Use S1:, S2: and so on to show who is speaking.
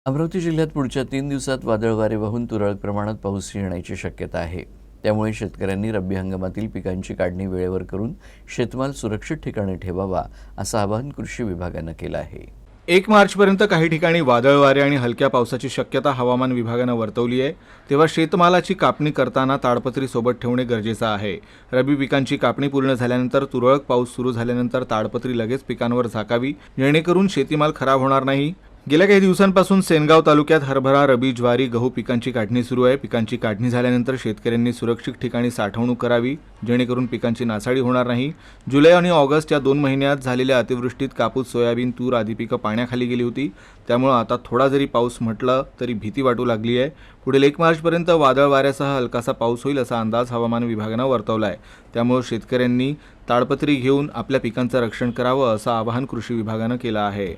S1: अमरावती जिल्ह्यात पुढच्या 3 दिवसात वादळ वारे वाहून तुरळक प्रमाणात पाऊस येण्याची शक्यता आहे। त्यामुळे शेतकऱ्यांनी रब्बी हंगामातील पिकांची काढणी वेळेवर करून शेतमाल सुरक्षित ठिकाणी ठेवावा, असं आवाहन कृषी विभागानं केलं आहे।
S2: 1 मार्चपर्यंत काही ठिकाणी वादळ वारे आणि हलक्या पावसाची शक्यता हवामान विभागानं वर्तवली आहे। तेव्हा शेतमालाची कापणी करताना ताडपत्री सोबत ठेवणे गरजेचं आहे। रब्बी पिकांची कापणी पूर्ण झाल्यानंतर तुरळक पाऊस सुरू झाल्यानंतर ताडपत्री लगेच पिकांवर झाकावी, जेणेकरून शेतीमाल खराब होणार नाही। गेल्या काही दिवसांपासून सेनगाव तालुक्यात हरभरा, रबी, ज्वारी, गहू पिकांची काढणी सुरू आहे। पिकांची काढणी झाल्यानंतर शेतकऱ्यांनी सुरक्षित ठिकाणी साठवणूक करावी, जेणेकरून पिकांची नासाडी होणार नाही। जुलै आणि ऑगस्ट या 2 महिन्यात झालेल्या अतिवृष्टीत कापूस, सोयाबीन, तूर आदी पिकं पाण्याखाली गेली होती। त्यामुळे आता थोडा जरी पाऊस म्हटलं तरी भीती वाटू लागली आहे। पुढील 1 मार्चपर्यंत वादळ वाऱ्यासह हलकासा पाऊस होईल असा अंदाज हवामान विभागानं वर्तवला आहे। त्यामुळे शेतकऱ्यांनी ताडपत्री घेऊन आपल्या पिकांचं रक्षण करावं असं आवाहन कृषी विभागानं केलं आहे।